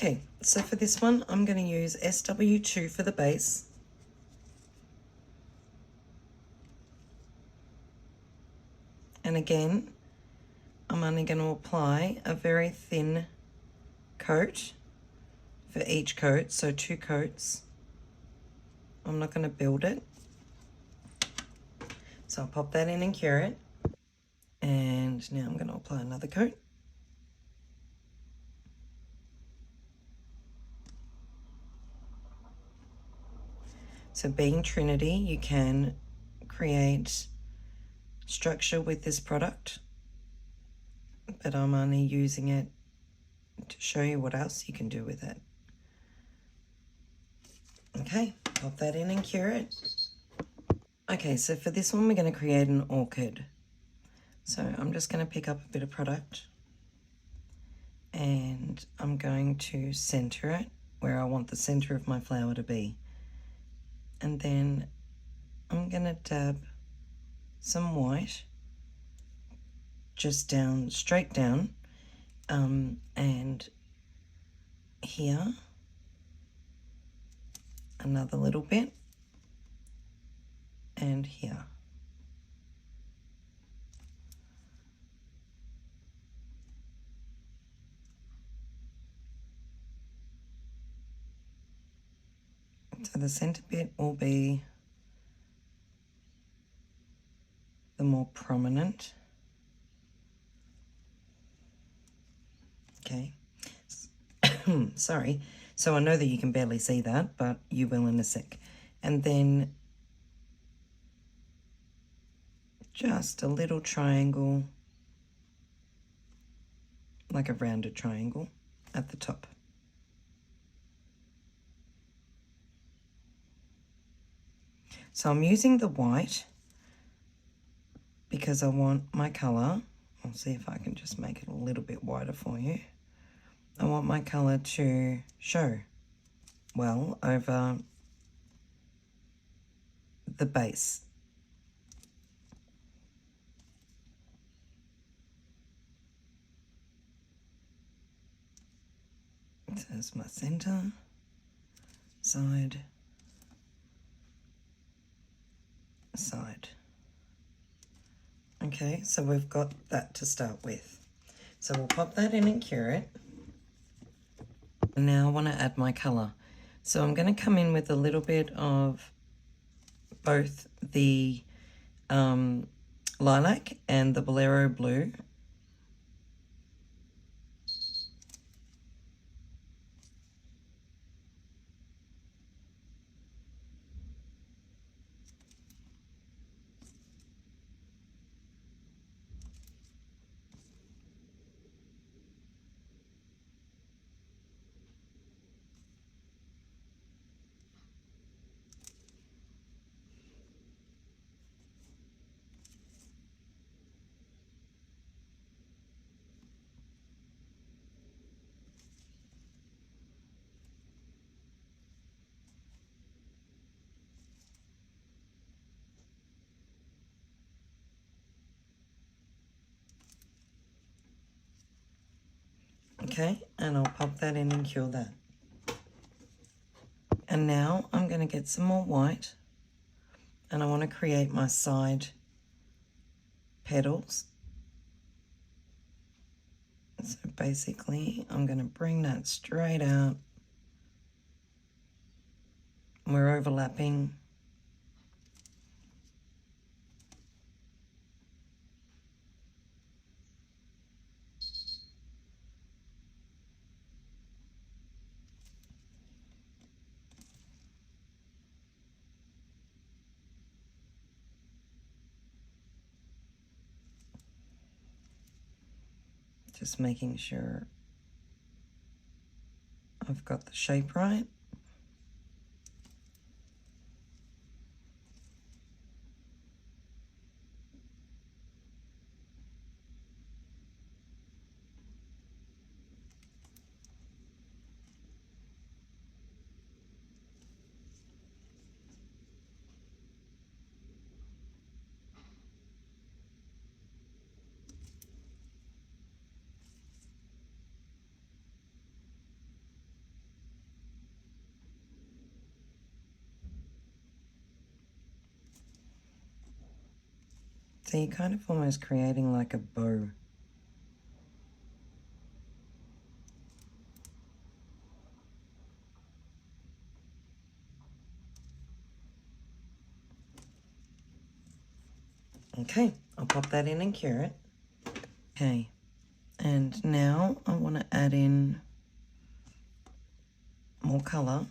Okay, so for this one, I'm going to use SW2 for the base. And again, I'm only going to apply a very thin coat for each coat, so 2 coats. I'm not going to build it. So I'll pop that in and cure it. And now I'm going to apply another coat. So being Trinity, you can create structure with this product, but I'm only using it to show you what else you can do with it. Okay, pop that in and cure it. Okay, so for this one, we're going to create an orchid. So I'm just going to pick up a bit of product and I'm going to center it where I want the center of my flower to be. And then I'm going to dab some white just down, straight down, and here, another little bit, and here. So the center bit will be the more prominent. Okay, sorry. So I know that you can barely see that, but you will in a sec. And then just a little triangle, like a rounded triangle at the top. So I'm using the white because I want my colour, I'll see if I can just make it a little bit wider for you. I want my colour to show well over the base. So there's my centre, side, side. Okay, so we've got that to start with. So we'll pop that in and cure it. And now I want to add my colour. So I'm going to come in with a little bit of both the lilac and the bolero blue. Okay, and I'll pop that in and cure that. And now I'm going to get some more white and I want to create my side petals. So basically I'm going to bring that straight out. We're overlapping. Just making sure I've got the shape right. So you're kind of almost creating like a bow. Okay, I'll pop that in and cure it. Okay, and now I want to add in more colour.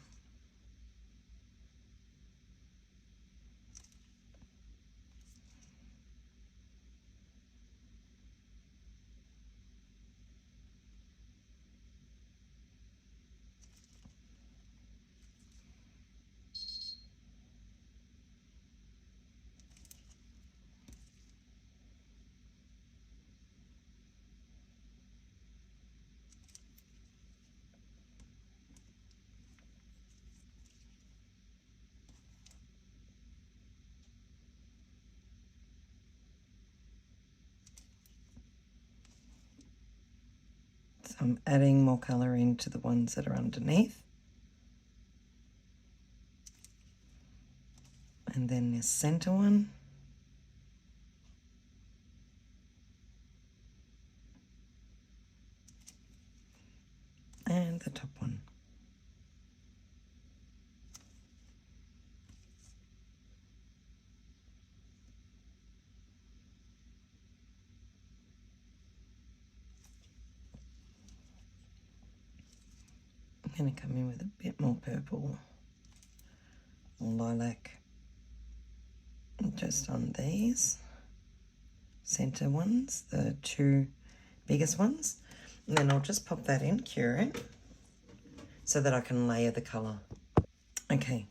So I'm adding more colour into the ones that are underneath. And then this centre one. And the top one. I'm going to come in with a bit more purple or lilac just on these centre ones, the two biggest ones. And then I'll just pop that in, cure it, so that I can layer the colour. Okay,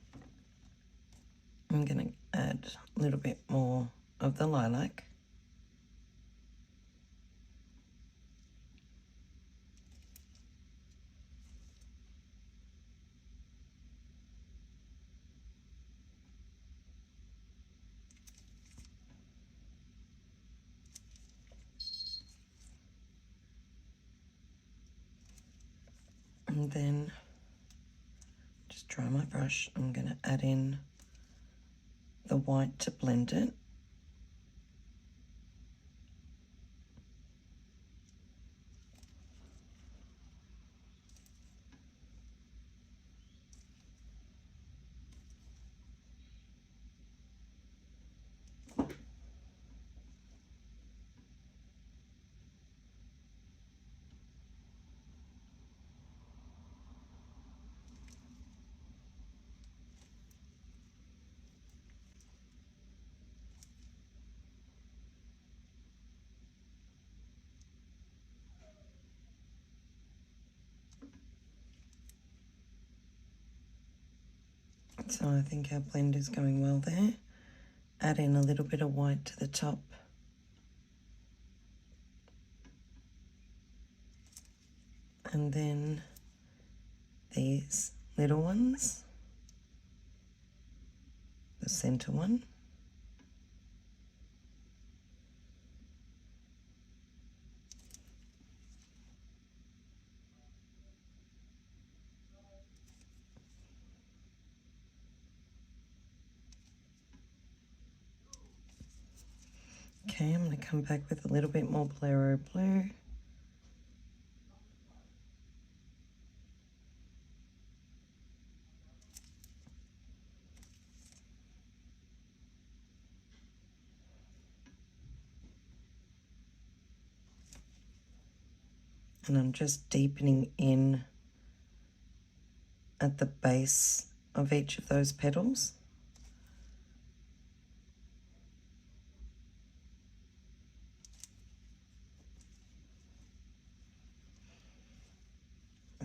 I'm going to add a little bit more of the lilac. And then just dry my brush. I'm going to add in the white to blend it. So I think our blend is going well there. Add in a little bit of white to the top. And then these little ones, the centre one. Okay, I'm going to come back with a little bit more Bolero blue. And I'm just deepening in at the base of each of those petals.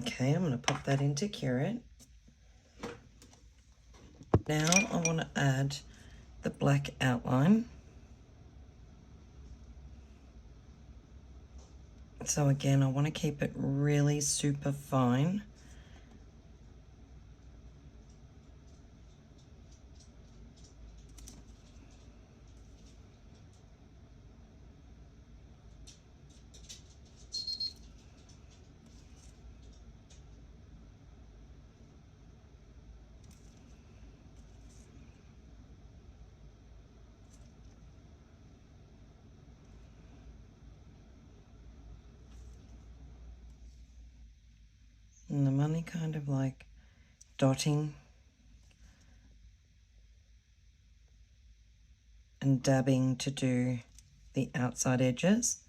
Okay, I'm going to pop that into cure it. Now I want to add the black outline. So again, I want to keep it really super fine. kind of like dotting and dabbing to do the outside edges.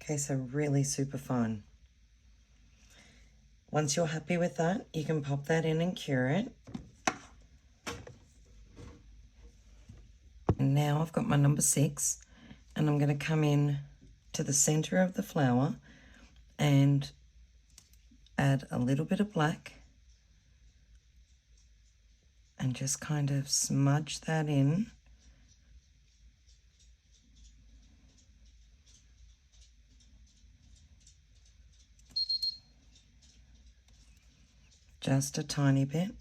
Okay, so really super fine. Once you're happy with that, you can pop that in and cure it. And now I've got my number 6, and I'm going to come in to the center of the flower and add a little bit of black and just kind of smudge that in. Just a tiny bit.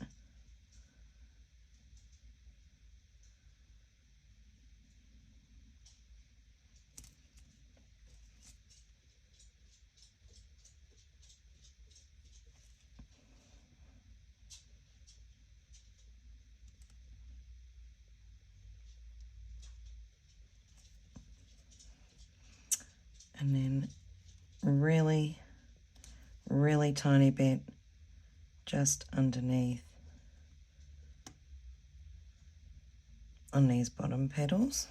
And then really, really tiny bit just underneath on these bottom petals.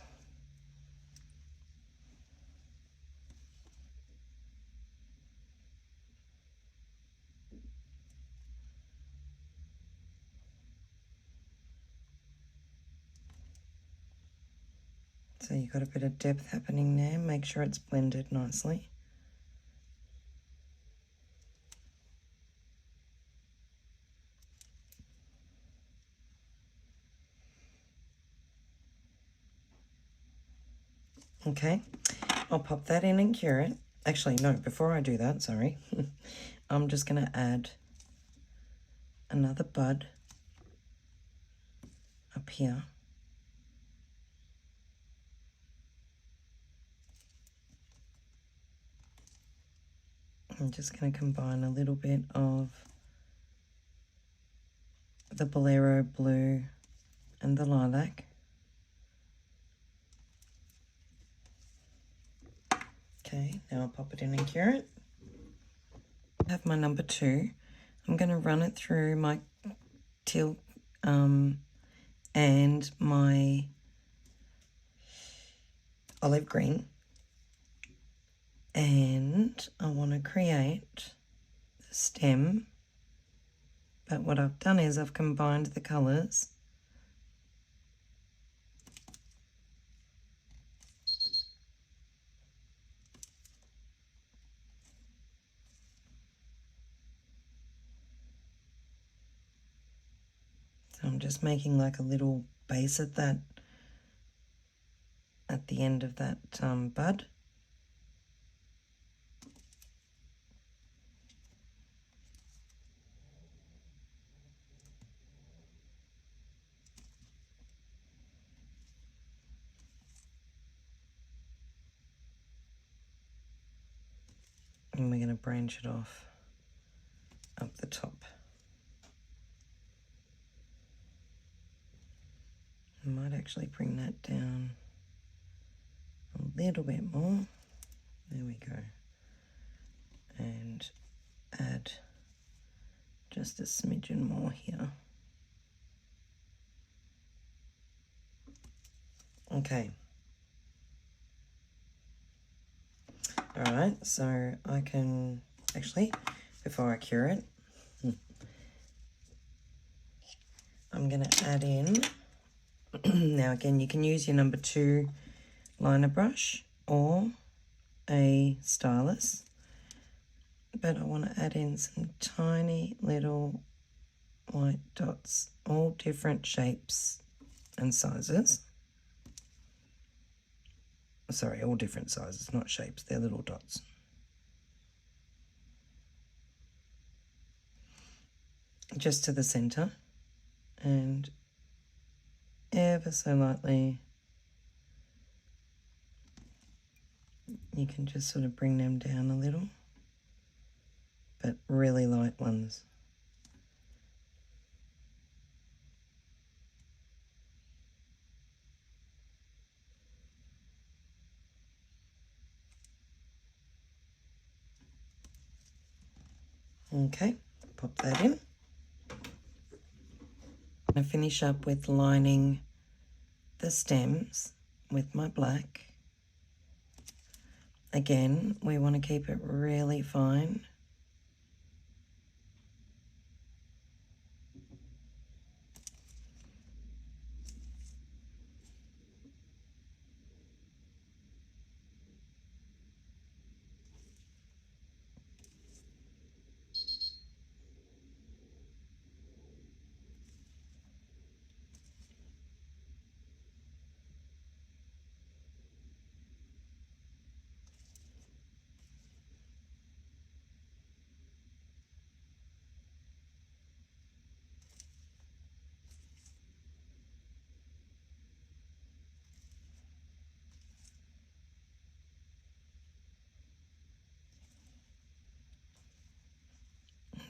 So you've got a bit of depth happening there. Make sure it's blended nicely. Okay, I'll pop that in and cure it. Actually, no, before I do that, sorry, I'm just going to add another bud up here. I'm just going to combine a little bit of the Bolero blue and the lilac. Okay, now I'll pop it in and cure it. I have my number 2. I'm going to run it through my teal and my olive green. And I want to create the stem, but what I've done is I've combined the colours. So I'm just making like a little base at that, at the end of that bud. And we're going to branch it off up the top. I might actually bring that down a little bit more. There we go. And add just a smidgen more here. Okay. All right, so I can actually, before I cure it, I'm going to add in, now again, you can use your number 2 liner brush or a stylus, but I want to add in some tiny little white dots, all different shapes and sizes. Sorry, all different sizes, not shapes, they're little dots. Just to the center, and ever so lightly you can just sort of bring them down a little, but really light ones. Okay, pop that in. I'm going to finish up with lining the stems with my black. Again, we want to keep it really fine.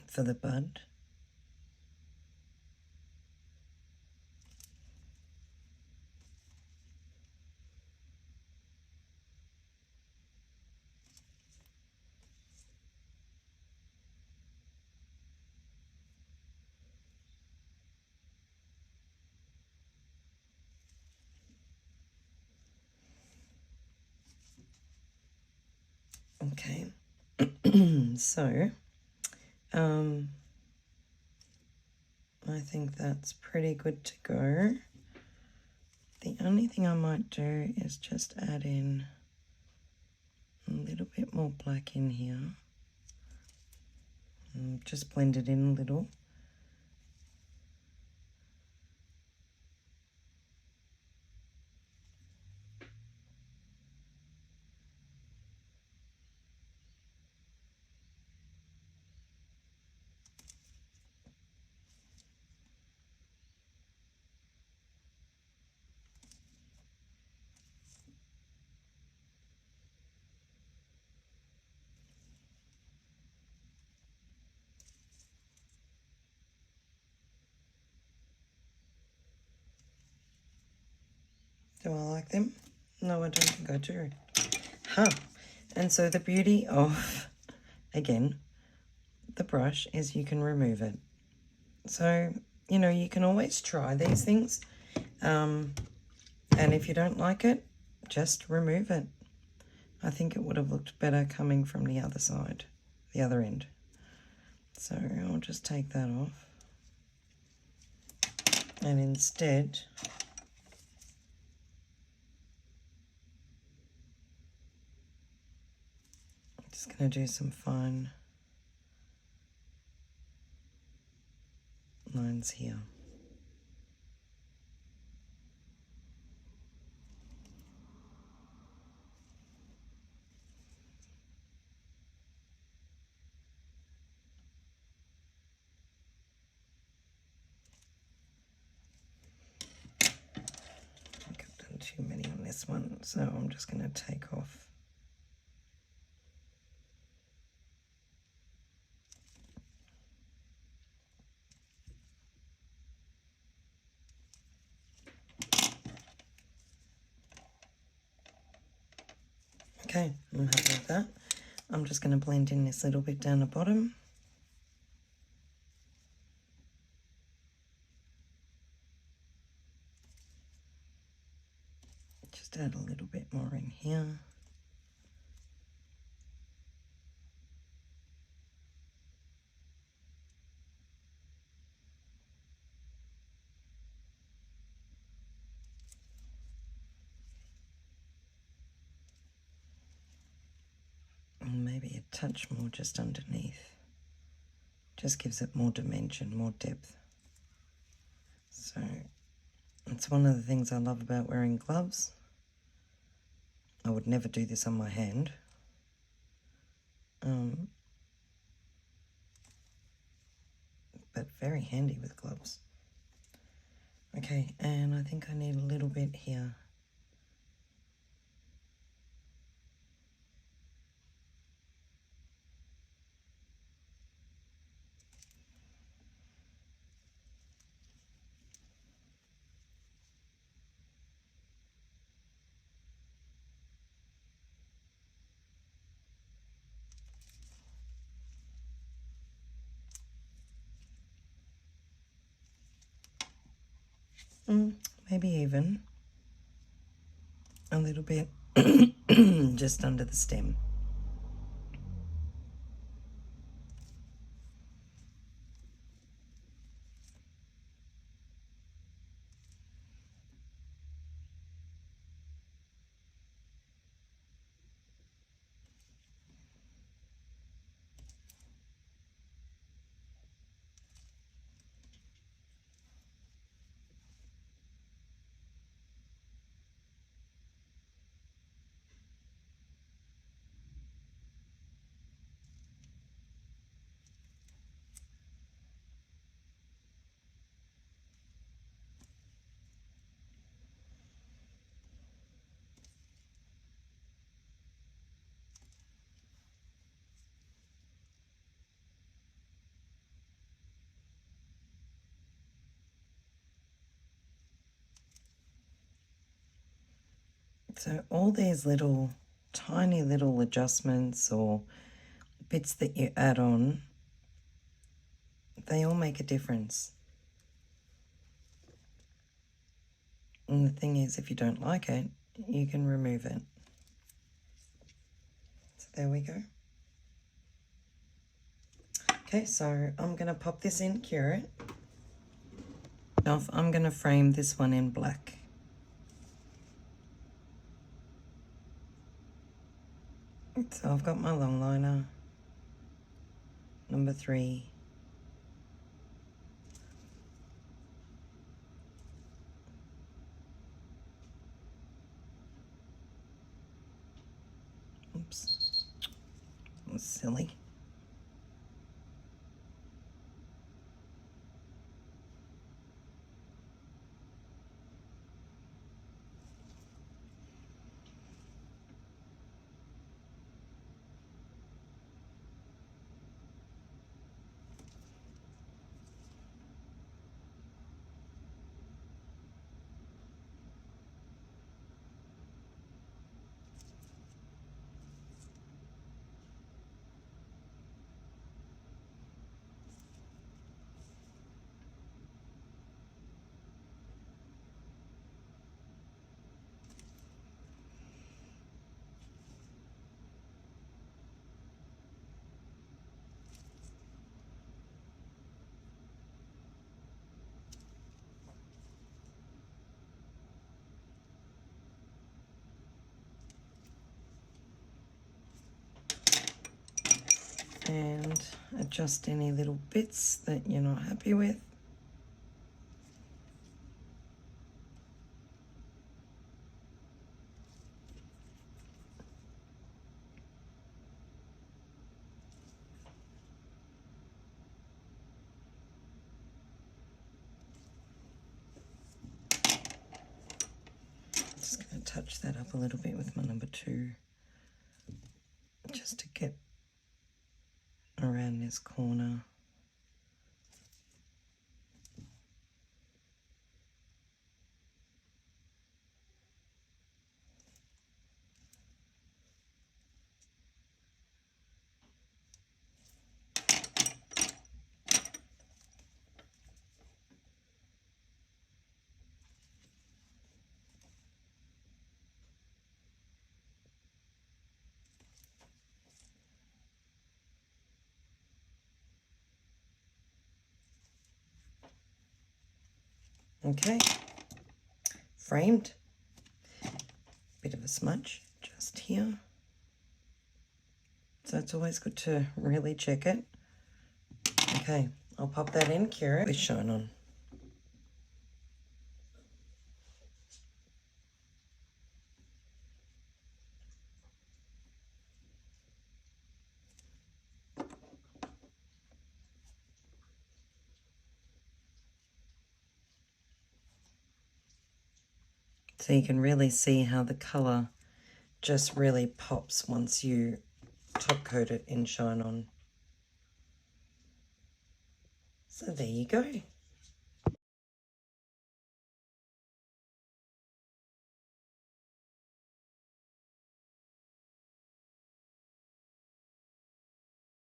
For the bud. Okay, so I think that's pretty good to go. The only thing I might do is just add in a little bit more black in here. And just blend it in a little. Do I like them? No, I don't think I do. Huh. And so the beauty of, again, the brush is you can remove it. So, you know, you can always try these things. And if you don't like it, just remove it. I think it would have looked better coming from the other side, the other end. So I'll just take that off. And instead, I'm just going to do some fine lines here. I think I've done too many on this one, so I'm just going to take off. Okay, I'm happy with that. I'm just going to blend in this little bit down the bottom. Just add a little bit more in here. And maybe a touch more just underneath. Just gives it more dimension, more depth. So it's one of the things I love about wearing gloves. I would never do this on my hand. But very handy with gloves. Okay, and I think I need a little bit here. Maybe even a little bit just under the stem. So all these little, tiny little adjustments or bits that you add on, they all make a difference. And the thing is, if you don't like it, you can remove it. So there we go. Okay, so I'm going to pop this in, cure it. Now I'm going to frame this one in black. So I've got my long liner, number 3. Oops, that was silly. And adjust any little bits that you're not happy with. Just going to touch that up a little bit with my number 2, just to get around this corner. Okay, framed. Bit of a smudge just here. So it's always good to really check it. Okay, I'll pop that in, cure it with shine on. So you can really see how the colour just really pops once you top coat it in Shine On. So there you go.